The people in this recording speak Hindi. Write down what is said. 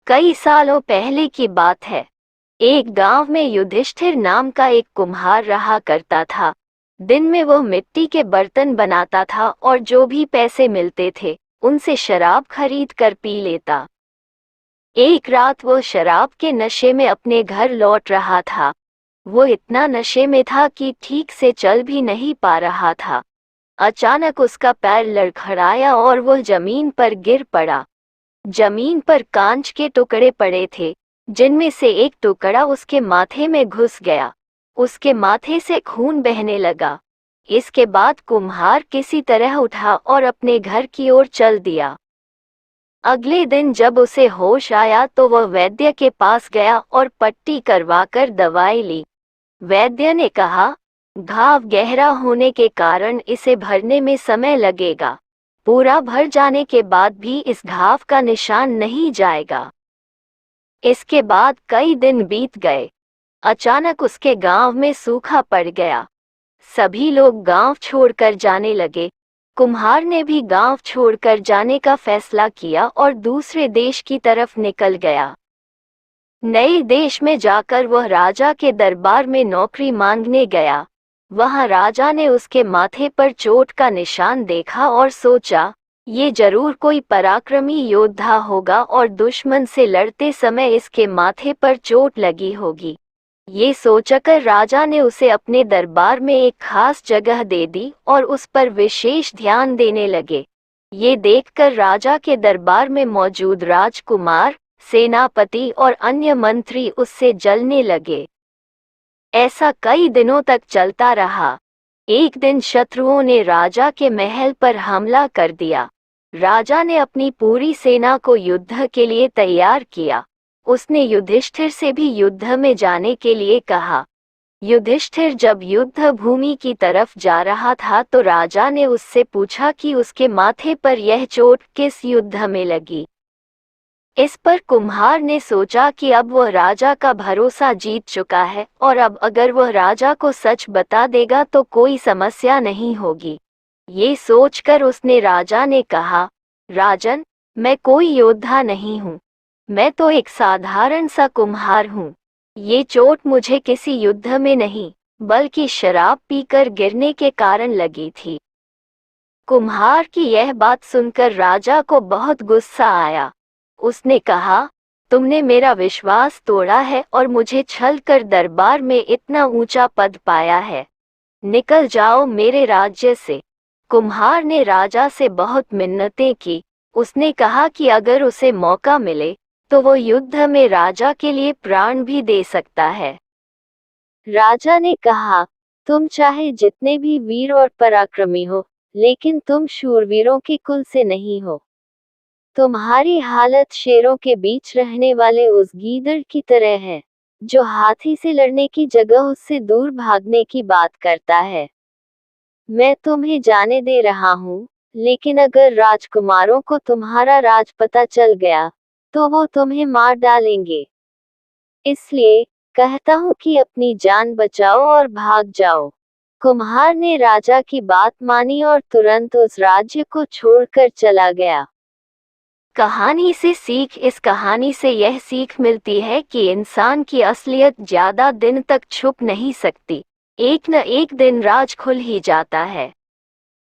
कई सालों पहले की बात है। एक गांव में युधिष्ठिर नाम का एक कुम्हार रहा करता था। दिन में वो मिट्टी के बर्तन बनाता था और जो भी पैसे मिलते थे उनसे शराब खरीद कर पी लेता। एक रात वो शराब के नशे में अपने घर लौट रहा था। वो इतना नशे में था कि ठीक से चल भी नहीं पा रहा था। अचानक उसका पैर लड़खड़ाया और वो जमीन पर गिर पड़ा। जमीन पर कांच के टुकड़े पड़े थे, जिनमें से एक टुकड़ा उसके माथे में घुस गया। उसके माथे से खून बहने लगा। इसके बाद कुम्हार किसी तरह उठा और अपने घर की ओर चल दिया। अगले दिन जब उसे होश आया तो वह वैद्य के पास गया और पट्टी करवाकर दवाई ली। वैद्य ने कहा, घाव गहरा होने के कारण इसे भरने में समय लगेगा। पूरा भर जाने के बाद भी इस घाव का निशान नहीं जाएगा। इसके बाद कई दिन बीत गए। अचानक उसके गांव में सूखा पड़ गया। सभी लोग गांव छोड़कर जाने लगे। कुम्हार ने भी गांव छोड़कर जाने का फैसला किया और दूसरे देश की तरफ निकल गया। नए देश में जाकर वह राजा के दरबार में नौकरी मांगने गया। वहां राजा ने उसके माथे पर चोट का निशान देखा और सोचा, ये जरूर कोई पराक्रमी योद्धा होगा और दुश्मन से लड़ते समय इसके माथे पर चोट लगी होगी। ये सोचकर राजा ने उसे अपने दरबार में एक खास जगह दे दी और उस पर विशेष ध्यान देने लगे। ये देखकर राजा के दरबार में मौजूद राजकुमार, सेनापति और अन्य मंत्री उससे जलने लगे। ऐसा कई दिनों तक चलता रहा। एक दिन शत्रुओं ने राजा के महल पर हमला कर दिया। राजा ने अपनी पूरी सेना को युद्ध के लिए तैयार किया। उसने युधिष्ठिर से भी युद्ध में जाने के लिए कहा। युधिष्ठिर जब युद्ध भूमि की तरफ जा रहा था तो राजा ने उससे पूछा कि उसके माथे पर यह चोट किस युद्ध में लगी। इस पर कुम्हार ने सोचा कि अब वह राजा का भरोसा जीत चुका है और अब अगर वह राजा को सच बता देगा तो कोई समस्या नहीं होगी। ये सोचकर उसने राजा ने कहा, राजन, मैं कोई योद्धा नहीं हूँ। मैं तो एक साधारण सा कुम्हार हूँ। ये चोट मुझे किसी युद्ध में नहीं, बल्कि शराब पीकर गिरने के कारण लगी थी। कुम्हार की यह बात सुनकर राजा को बहुत गुस्सा आया। उसने कहा, तुमने मेरा विश्वास तोड़ा है और मुझे छल कर दरबार में इतना ऊंचा पद पाया है। निकल जाओ मेरे राज्य से। कुम्हार ने राजा से बहुत मिन्नतें की। उसने कहा कि अगर उसे मौका मिले तो वो युद्ध में राजा के लिए प्राण भी दे सकता है। राजा ने कहा, तुम चाहे जितने भी वीर और पराक्रमी हो, लेकिन तुम शूरवीरों के कुल से नहीं हो। तुम्हारी हालत शेरों के बीच रहने वाले उस गीदड़ की तरह है, जो हाथी से लड़ने की जगह उससे दूर भागने की बात करता है। मैं तुम्हें जाने दे रहा हूँ, लेकिन अगर राजकुमारों को तुम्हारा राज पता चल गया तो वो तुम्हें मार डालेंगे। इसलिए कहता हूँ कि अपनी जान बचाओ और भाग जाओ। कुम्हार ने राजा की बात मानी और तुरंत उस राज्य को छोड़कर चला गया। कहानी से सीख। इस कहानी से यह सीख मिलती है कि इंसान की असलियत ज्यादा दिन तक छुप नहीं सकती। एक न एक दिन राज खुल ही जाता है।